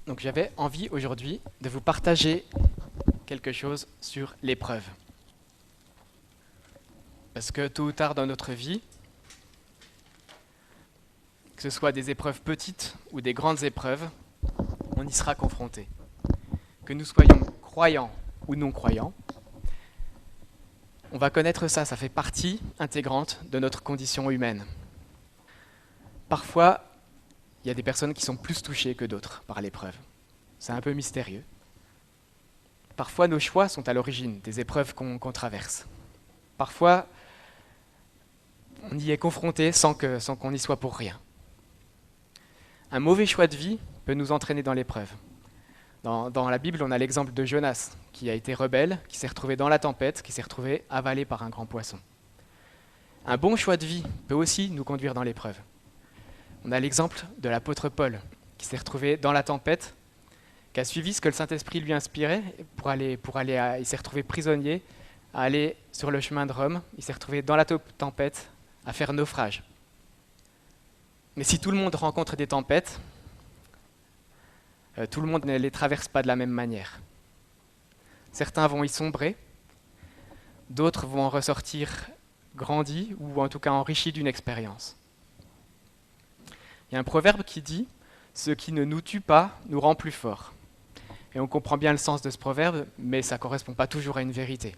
Donc j'avais envie aujourd'hui de vous partager quelque chose sur l'épreuve. Parce que tôt ou tard dans notre vie, que ce soit des épreuves petites ou des grandes épreuves, on y sera confronté. Que nous soyons croyants ou non croyants, on va connaître ça, ça fait partie intégrante de notre condition humaine. Parfois, il y a des personnes qui sont plus touchées que d'autres par l'épreuve. C'est un peu mystérieux. Parfois, nos choix sont à l'origine des épreuves qu'on traverse. Parfois, on y est confronté sans qu'on y soit pour rien. Un mauvais choix de vie peut nous entraîner dans l'épreuve. Dans la Bible, on a l'exemple de Jonas, qui a été rebelle, qui s'est retrouvé dans la tempête, qui s'est retrouvé avalé par un grand poisson. Un bon choix de vie peut aussi nous conduire dans l'épreuve. On a l'exemple de l'apôtre Paul, qui s'est retrouvé dans la tempête, qui a suivi ce que le Saint-Esprit lui inspirait il s'est retrouvé prisonnier, à aller sur le chemin de Rome, il s'est retrouvé dans la tempête, à faire naufrage. Mais si tout le monde rencontre des tempêtes, tout le monde ne les traverse pas de la même manière. Certains vont y sombrer, d'autres vont en ressortir grandis ou en tout cas enrichis d'une expérience. Il y a un proverbe qui dit « Ce qui ne nous tue pas nous rend plus forts ». Et on comprend bien le sens de ce proverbe, mais ça ne correspond pas toujours à une vérité.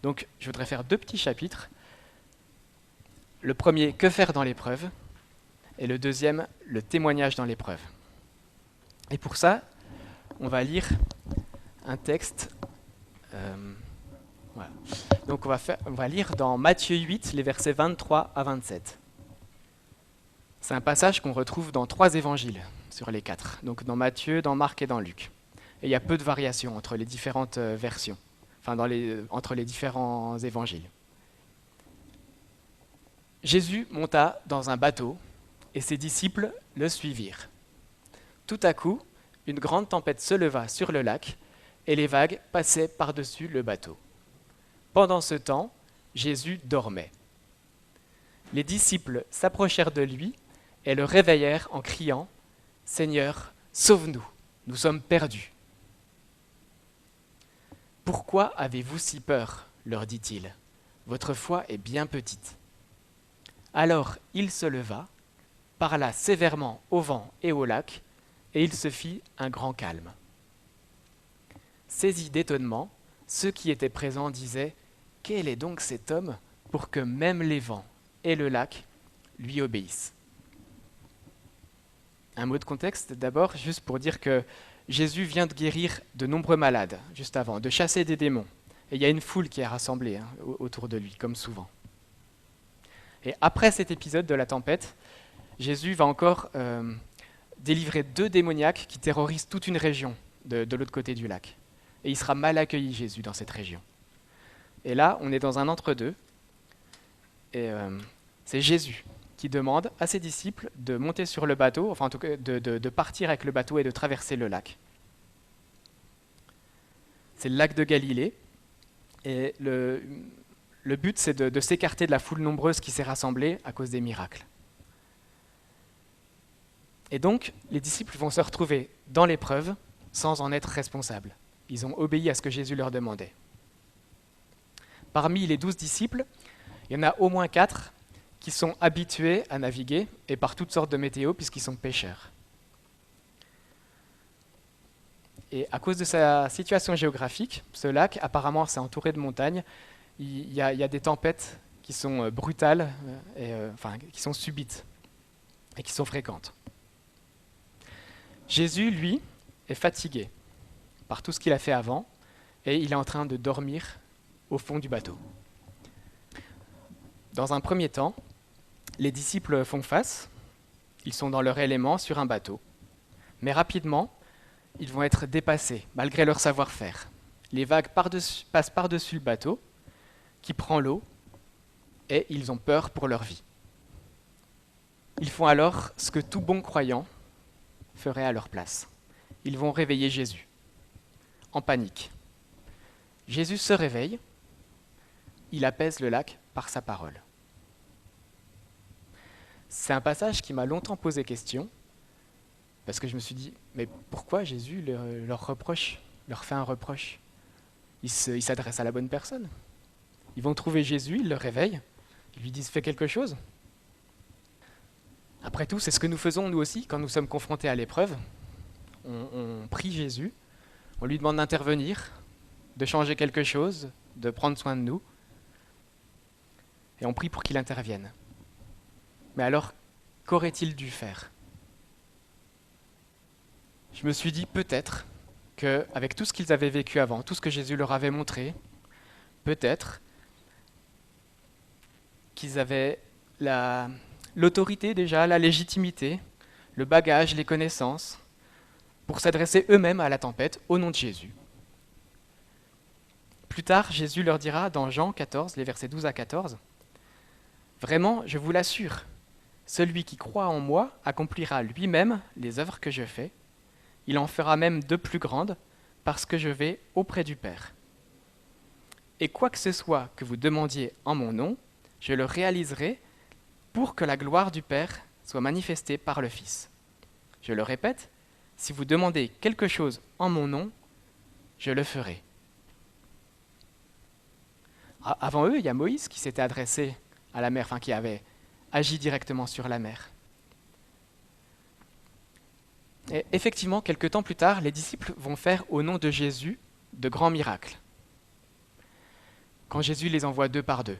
Donc je voudrais faire 2 petits chapitres. Le premier, que faire dans l'épreuve, et le deuxième, le témoignage dans l'épreuve. Et pour ça, on va lire un texte. Voilà. Donc on va lire dans Matthieu 8, les versets 23 à 27. C'est un passage qu'on retrouve dans 3 évangiles sur les 4. Donc dans Matthieu, dans Marc et dans Luc. Et il y a peu de variations entre les différentes versions, entre les différents évangiles. Jésus monta dans un bateau et ses disciples le suivirent. Tout à coup, une grande tempête se leva sur le lac et les vagues passaient par-dessus le bateau. Pendant ce temps, Jésus dormait. Les disciples s'approchèrent de lui et le réveillèrent en criant « Seigneur, sauve-nous, nous sommes perdus !»« Pourquoi avez-vous si peur ?» leur dit-il. « Votre foi est bien petite. » Alors il se leva, parla sévèrement au vent et au lac, et il se fit un grand calme. Saisis d'étonnement, ceux qui étaient présents disaient « Quel est donc cet homme pour que même les vents et le lac lui obéissent ?» Un mot de contexte d'abord, juste pour dire que Jésus vient de guérir de nombreux malades, juste avant, de chasser des démons. Et il y a une foule qui est rassemblée autour de lui, comme souvent. Et après cet épisode de la tempête, Jésus va encore délivrer 2 démoniaques qui terrorisent toute une région de l'autre côté du lac. Et il sera mal accueilli, Jésus, dans cette région. Et là, on est dans un entre-deux. Et c'est Jésus qui demande à ses disciples de monter sur le bateau, enfin en tout cas de partir avec le bateau et de traverser le lac. C'est le lac de Galilée. Et le but, c'est de s'écarter de la foule nombreuse qui s'est rassemblée à cause des miracles. Et donc, les disciples vont se retrouver dans l'épreuve sans en être responsables. Ils ont obéi à ce que Jésus leur demandait. Parmi les 12 disciples, il y en a au moins 4 qui sont habitués à naviguer et par toutes sortes de météos puisqu'ils sont pêcheurs. Et à cause de sa situation géographique, ce lac, apparemment, c'est entouré de montagnes. Il y a des tempêtes qui sont brutales, qui sont subites et qui sont fréquentes. Jésus, lui, est fatigué par tout ce qu'il a fait avant et il est en train de dormir au fond du bateau. Dans un premier temps, les disciples font face, ils sont dans leur élément sur un bateau, mais rapidement, ils vont être dépassés malgré leur savoir-faire. Les vagues passent par-dessus le bateau, qui prend l'eau, et ils ont peur pour leur vie. Ils font alors ce que tout bon croyant ferait à leur place. Ils vont réveiller Jésus, en panique. Jésus se réveille, il apaise le lac par sa parole. C'est un passage qui m'a longtemps posé question, Parce que je me suis dit, mais pourquoi Jésus leur fait un reproche? Il s'adresse à la bonne personne. Ils vont trouver Jésus, ils le réveillent, ils lui disent fais quelque chose. Après tout, c'est ce que nous faisons nous aussi quand nous sommes confrontés à l'épreuve. On prie Jésus, on lui demande d'intervenir, de changer quelque chose, de prendre soin de nous, et on prie pour qu'il intervienne. Mais alors, qu'aurait-il dû faire? Je me suis dit peut-être qu'avec tout ce qu'ils avaient vécu avant, tout ce que Jésus leur avait montré, peut-être qu'ils avaient l'autorité déjà, la légitimité, le bagage, les connaissances, pour s'adresser eux-mêmes à la tempête au nom de Jésus. Plus tard, Jésus leur dira dans Jean 14, les versets 12 à 14, « Vraiment, je vous l'assure, celui qui croit en moi accomplira lui-même les œuvres que je fais. Il en fera même de plus grandes, parce que je vais auprès du Père. Et quoi que ce soit que vous demandiez en mon nom, je le réaliserai pour que la gloire du Père soit manifestée par le Fils. Je le répète, si vous demandez quelque chose en mon nom, je le ferai. » Avant eux, il y a Moïse qui s'était adressé à la mer, enfin qui avait agi directement sur la mer. Et effectivement, quelque temps plus tard, les disciples vont faire au nom de Jésus de grands miracles, quand Jésus les envoie deux par deux.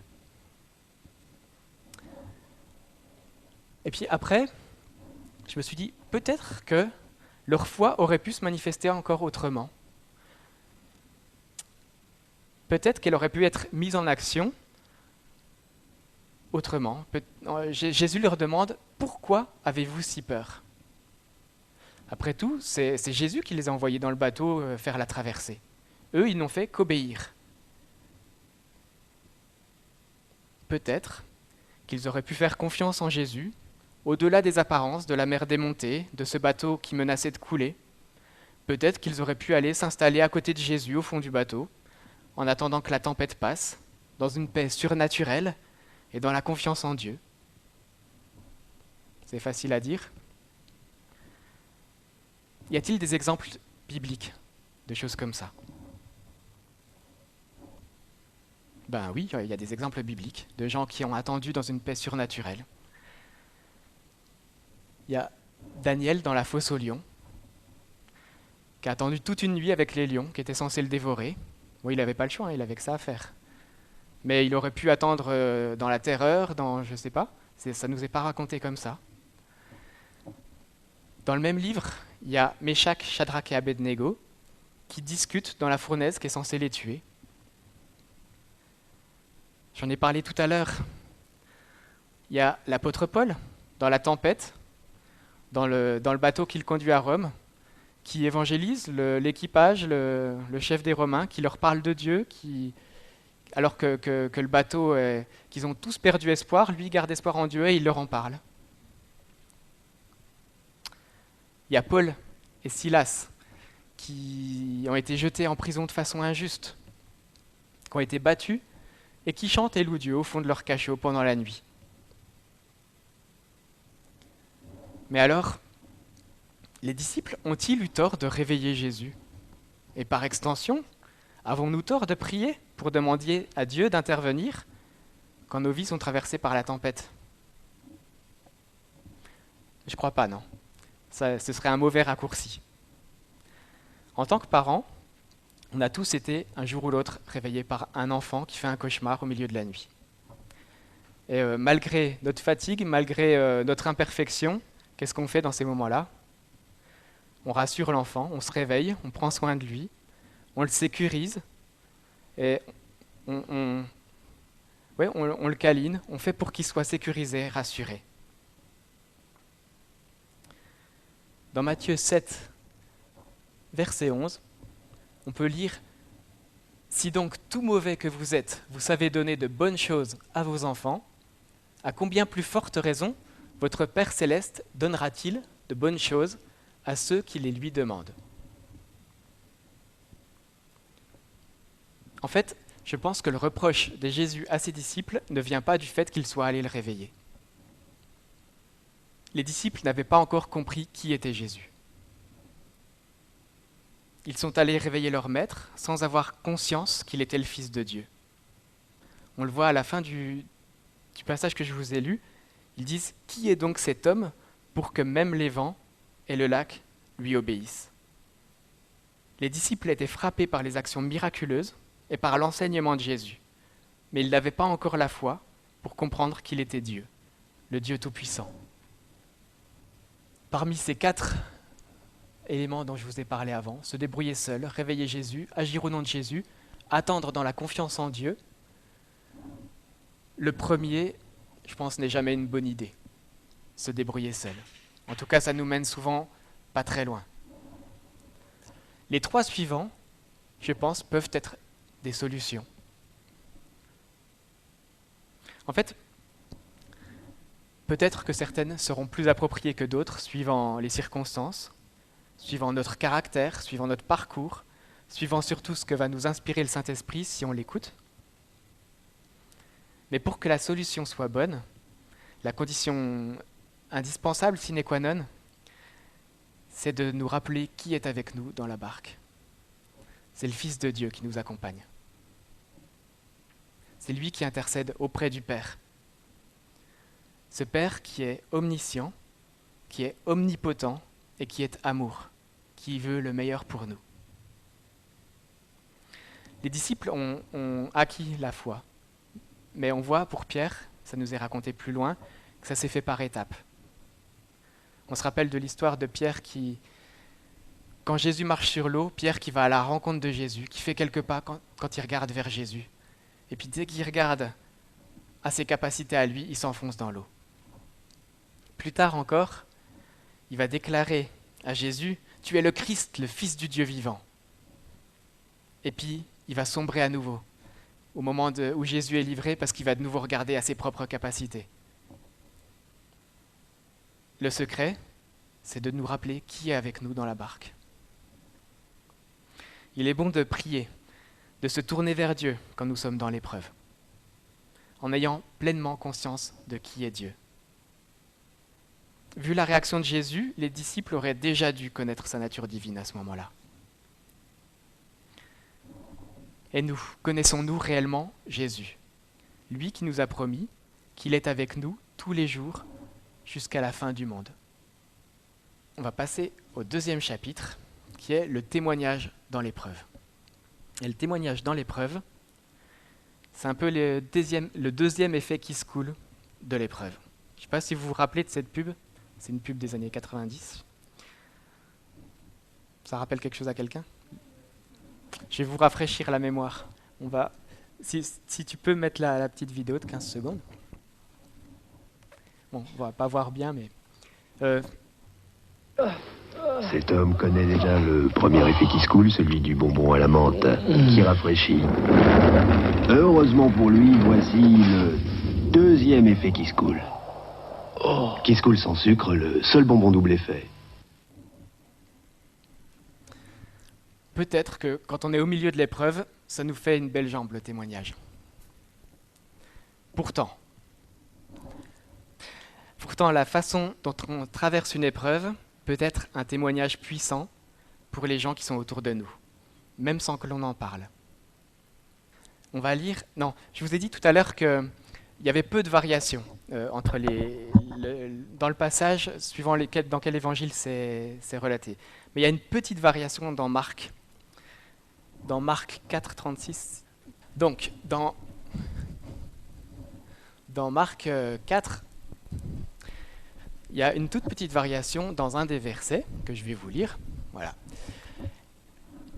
Et puis après, je me suis dit, peut-être que leur foi aurait pu se manifester encore autrement. Peut-être qu'elle aurait pu être mise en action autrement. Jésus leur demande, pourquoi avez-vous si peur? Après tout, c'est Jésus qui les a envoyés dans le bateau faire la traversée. Eux, ils n'ont fait qu'obéir. Peut-être qu'ils auraient pu faire confiance en Jésus, au-delà des apparences, de la mer démontée, de ce bateau qui menaçait de couler. Peut-être qu'ils auraient pu aller s'installer à côté de Jésus au fond du bateau, en attendant que la tempête passe, dans une paix surnaturelle et dans la confiance en Dieu. C'est facile à dire. Y a-t-il des exemples bibliques de choses comme ça? Ben oui, il y a des exemples bibliques de gens qui ont attendu dans une paix surnaturelle. Il y a Daniel dans la fosse aux lions, qui a attendu toute une nuit avec les lions qui étaient censés le dévorer. Bon, il n'avait pas le choix, il avait que ça à faire. Mais il aurait pu attendre dans la terreur, je ne sais pas, ça ne nous est pas raconté comme ça. Dans le même livre, il y a Méshach, Shadrach et Abednego qui discutent dans la fournaise qui est censée les tuer. J'en ai parlé tout à l'heure. Il y a l'apôtre Paul dans la tempête, dans le bateau qui le conduit à Rome, qui évangélise l'équipage, le chef des Romains, qui leur parle de Dieu, alors que le bateau, qu'ils ont tous perdu espoir, lui garde espoir en Dieu et il leur en parle. Il y a Paul et Silas qui ont été jetés en prison de façon injuste, qui ont été battus et qui chantent et louent Dieu au fond de leur cachot pendant la nuit. Mais alors, les disciples ont-ils eu tort de réveiller Jésus? Et par extension, avons-nous tort de prier pour demander à Dieu d'intervenir quand nos vies sont traversées par la tempête? Je ne crois pas, non. Ce serait un mauvais raccourci. En tant que parents, on a tous été, un jour ou l'autre, réveillés par un enfant qui fait un cauchemar au milieu de la nuit. Et malgré notre fatigue, malgré notre imperfection, qu'est-ce qu'on fait dans ces moments-là? On rassure l'enfant, on se réveille, on prend soin de lui, on le sécurise, et on le câline, on fait pour qu'il soit sécurisé, rassuré. Dans Matthieu 7, verset 11, on peut lire « Si donc tout mauvais que vous êtes, vous savez donner de bonnes choses à vos enfants, à combien plus forte raison votre Père céleste donnera-t-il de bonnes choses à ceux qui les lui demandent ?» En fait, je pense que le reproche de Jésus à ses disciples ne vient pas du fait qu'ils soient allés le réveiller. Les disciples n'avaient pas encore compris qui était Jésus. Ils sont allés réveiller leur maître sans avoir conscience qu'il était le Fils de Dieu. On le voit à la fin du passage que je vous ai lu. Ils disent « Qui est donc cet homme pour que même les vents et le lac lui obéissent ?» Les disciples étaient frappés par les actions miraculeuses et par l'enseignement de Jésus, mais ils n'avaient pas encore la foi pour comprendre qu'il était Dieu, le Dieu Tout-Puissant. Parmi ces 4 éléments dont je vous ai parlé avant, se débrouiller seul, réveiller Jésus, agir au nom de Jésus, attendre dans la confiance en Dieu, le premier, je pense, n'est jamais une bonne idée, se débrouiller seul. En tout cas, ça nous mène souvent pas très loin. Les 3 suivants, je pense, peuvent être des solutions. En fait, peut-être que certaines seront plus appropriées que d'autres, suivant les circonstances, suivant notre caractère, suivant notre parcours, suivant surtout ce que va nous inspirer le Saint-Esprit si on l'écoute. Mais pour que la solution soit bonne, la condition indispensable sine qua non, c'est de nous rappeler qui est avec nous dans la barque. C'est le Fils de Dieu qui nous accompagne. C'est lui qui intercède auprès du Père. Ce Père qui est omniscient, qui est omnipotent et qui est amour, qui veut le meilleur pour nous. Les disciples ont acquis la foi, mais on voit pour Pierre, ça nous est raconté plus loin, que ça s'est fait par étapes. On se rappelle de l'histoire de Pierre qui, quand Jésus marche sur l'eau, Pierre qui va à la rencontre de Jésus, qui fait quelques pas quand il regarde vers Jésus. Et puis dès qu'il regarde à ses capacités à lui, il s'enfonce dans l'eau. Plus tard encore, il va déclarer à Jésus « Tu es le Christ, le Fils du Dieu vivant ». Et puis, il va sombrer à nouveau au moment où Jésus est livré parce qu'il va de nouveau regarder à ses propres capacités. Le secret, c'est de nous rappeler qui est avec nous dans la barque. Il est bon de prier, de se tourner vers Dieu quand nous sommes dans l'épreuve, en ayant pleinement conscience de qui est Dieu. Vu la réaction de Jésus, les disciples auraient déjà dû connaître sa nature divine à ce moment-là. Et nous, connaissons-nous réellement Jésus, lui qui nous a promis qu'il est avec nous tous les jours jusqu'à la fin du monde. On va passer au 2e chapitre, qui est le témoignage dans l'épreuve. Et le témoignage dans l'épreuve, c'est un peu le deuxième effet qui se coule de l'épreuve. Je ne sais pas si vous vous rappelez de cette pub, c'est une pub des années 90. Ça rappelle quelque chose à quelqu'un ? Je vais vous rafraîchir la mémoire. Si tu peux mettre la petite vidéo de 15 secondes. Bon, on va pas voir bien, mais... Cet homme connaît déjà le premier effet qui se coule, celui du bonbon à la menthe, qui rafraîchit. Heureusement pour lui, voici le 2e effet qui se coule. Qui se coule sans sucre, le seul bonbon double effet. Peut-être que quand on est au milieu de l'épreuve, ça nous fait une belle jambe, le témoignage. Pourtant, la façon dont on traverse une épreuve peut être un témoignage puissant pour les gens qui sont autour de nous, même sans que l'on en parle. On va lire... Non, je vous ai dit tout à l'heure qu'il y avait peu de variations entre dans le passage, suivant dans quel évangile c'est relaté. Mais il y a une petite variation dans Marc 4, 36. Donc, dans Marc 4, il y a une toute petite variation dans un des versets que je vais vous lire. Voilà.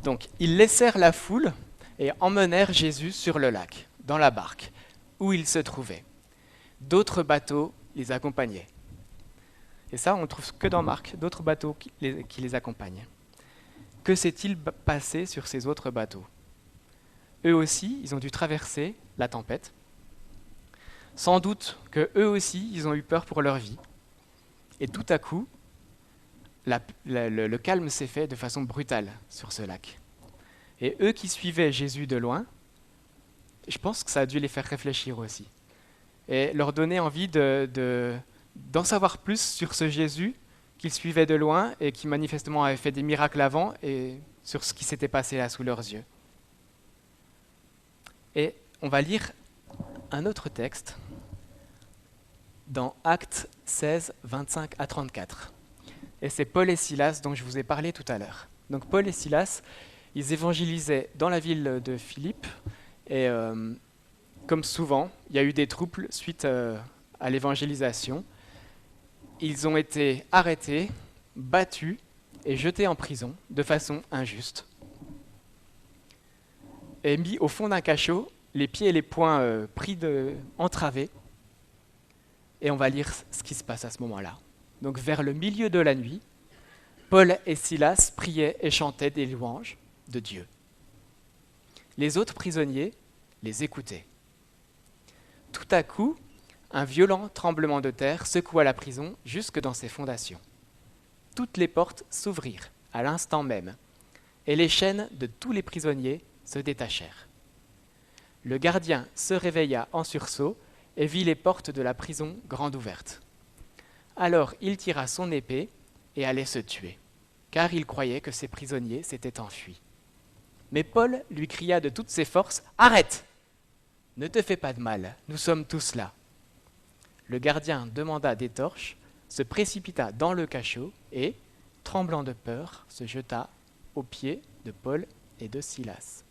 Donc, ils laissèrent la foule et emmenèrent Jésus sur le lac, dans la barque, où il se trouvait. D'autres bateaux les accompagnaient. Et ça, on ne trouve que dans Marc, d'autres bateaux qui les accompagnent. Que s'est-il passé sur ces autres bateaux ? Eux aussi, ils ont dû traverser la tempête. Sans doute qu'eux aussi, ils ont eu peur pour leur vie. Et tout à coup, le calme s'est fait de façon brutale sur ce lac. Et eux qui suivaient Jésus de loin, je pense que ça a dû les faire réfléchir aussi. Et leur donner envie d'en savoir plus sur ce Jésus qu'ils suivaient de loin et qui manifestement avait fait des miracles avant et sur ce qui s'était passé là sous leurs yeux. Et on va lire un autre texte dans Actes 16, 25 à 34. Et c'est Paul et Silas dont je vous ai parlé tout à l'heure. Donc Paul et Silas, ils évangélisaient dans la ville de Philippe et comme souvent, il y a eu des troubles suite à l'évangélisation. Ils ont été arrêtés, battus et jetés en prison de façon injuste. Et mis au fond d'un cachot, les pieds et les poings entravés. Et on va lire ce qui se passe à ce moment-là. Donc vers le milieu de la nuit, Paul et Silas priaient et chantaient des louanges de Dieu. Les autres prisonniers les écoutaient. Tout à coup, un violent tremblement de terre secoua la prison jusque dans ses fondations. Toutes les portes s'ouvrirent à l'instant même, et les chaînes de tous les prisonniers se détachèrent. Le gardien se réveilla en sursaut et vit les portes de la prison grandes ouvertes. Alors il tira son épée et allait se tuer, car il croyait que ses prisonniers s'étaient enfuis. Mais Paul lui cria de toutes ses forces « Arrête ! Ne te fais pas de mal, nous sommes tous là. » Le gardien demanda des torches, se précipita dans le cachot et, tremblant de peur, se jeta aux pieds de Paul et de Silas.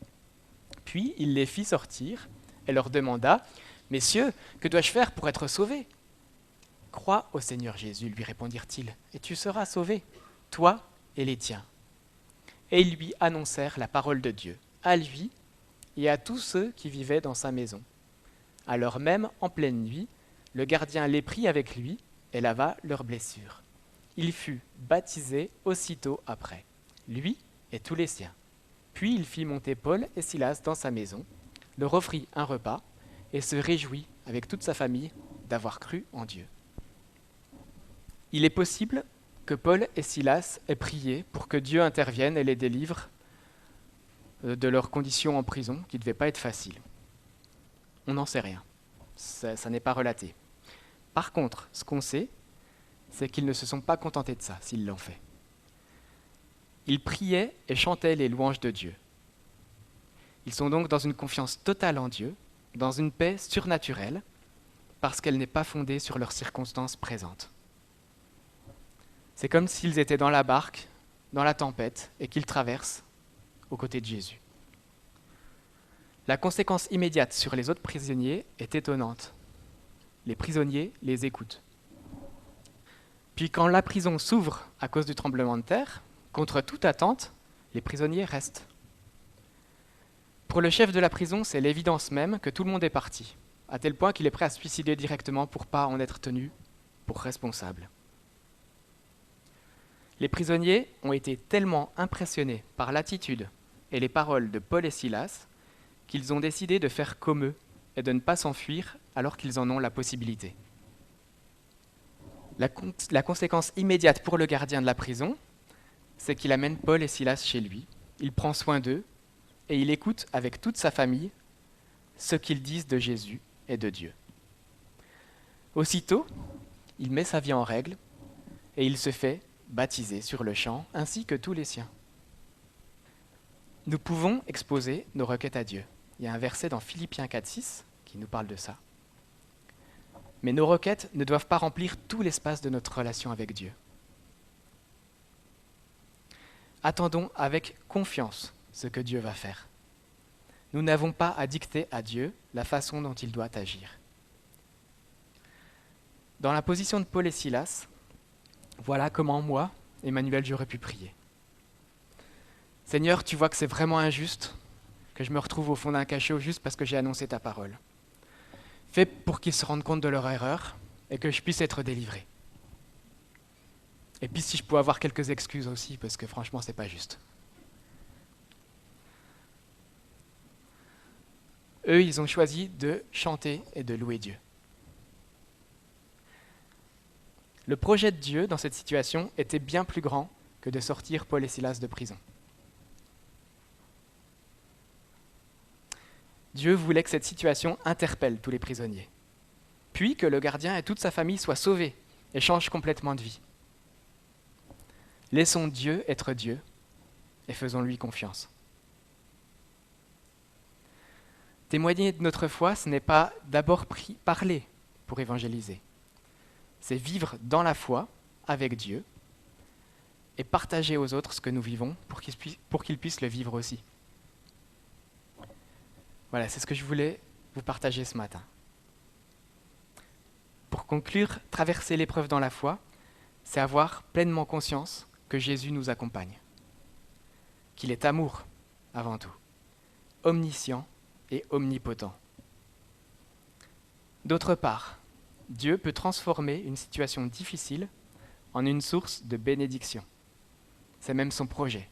Puis il les fit sortir et leur demanda « Messieurs, que dois-je faire pour être sauvé ?» « Crois au Seigneur Jésus, lui répondirent-ils, et tu seras sauvé, toi et les tiens. » Et ils lui annoncèrent la parole de Dieu, à lui et à tous ceux qui vivaient dans sa maison. Alors même, en pleine nuit, le gardien les prit avec lui et lava leurs blessures. Il fut baptisé aussitôt après, lui et tous les siens. Puis il fit monter Paul et Silas dans sa maison, leur offrit un repas et se réjouit avec toute sa famille d'avoir cru en Dieu. Il est possible que Paul et Silas aient prié pour que Dieu intervienne et les délivre de leurs conditions en prison, qui ne devaient pas être faciles. On n'en sait rien. Ça n'est pas relaté. Par contre, ce qu'on sait, c'est qu'ils ne se sont pas contentés de ça, s'ils l'ont fait. Ils priaient et chantaient les louanges de Dieu. Ils sont donc dans une confiance totale en Dieu, dans une paix surnaturelle, parce qu'elle n'est pas fondée sur leurs circonstances présentes. C'est comme s'ils étaient dans la barque, dans la tempête, et qu'ils traversent aux côtés de Jésus. La conséquence immédiate sur les autres prisonniers est étonnante. Les prisonniers les écoutent. Puis quand la prison s'ouvre à cause du tremblement de terre, contre toute attente, les prisonniers restent. Pour le chef de la prison, c'est l'évidence même que tout le monde est parti, à tel point qu'il est prêt à se suicider directement pour ne pas en être tenu pour responsable. Les prisonniers ont été tellement impressionnés par l'attitude et les paroles de Paul et Silas qu'ils ont décidé de faire comme eux et de ne pas s'enfuir alors qu'ils en ont la possibilité. La conséquence immédiate pour le gardien de la prison, c'est qu'il amène Paul et Silas chez lui, il prend soin d'eux et il écoute avec toute sa famille ce qu'ils disent de Jésus et de Dieu. Aussitôt, il met sa vie en règle et il se fait baptisé sur le champ, ainsi que tous les siens. Nous pouvons exposer nos requêtes à Dieu. Il y a un verset dans Philippiens 4,6 qui nous parle de ça. Mais nos requêtes ne doivent pas remplir tout l'espace de notre relation avec Dieu. Attendons avec confiance ce que Dieu va faire. Nous n'avons pas à dicter à Dieu la façon dont il doit agir. Dans la position de Paul et Silas, voilà comment moi, Emmanuel, j'aurais pu prier. Seigneur, tu vois que c'est vraiment injuste que je me retrouve au fond d'un cachot juste parce que j'ai annoncé ta parole. Fais pour qu'ils se rendent compte de leur erreur et que je puisse être délivré. Et puis si je peux avoir quelques excuses aussi, parce que franchement, c'est pas juste. Eux, ils ont choisi de chanter et de louer Dieu. Le projet de Dieu dans cette situation était bien plus grand que de sortir Paul et Silas de prison. Dieu voulait que cette situation interpelle tous les prisonniers, puis que le gardien et toute sa famille soient sauvés et changent complètement de vie. Laissons Dieu être Dieu et faisons-lui confiance. Témoigner de notre foi, ce n'est pas d'abord parler pour évangéliser. C'est vivre dans la foi avec Dieu et partager aux autres ce que nous vivons pour qu'ils puissent le vivre aussi. Voilà, c'est ce que je voulais vous partager ce matin. Pour conclure, traverser l'épreuve dans la foi, c'est avoir pleinement conscience que Jésus nous accompagne, qu'il est amour avant tout, omniscient et omnipotent. D'autre part, Dieu peut transformer une situation difficile en une source de bénédiction. C'est même son projet.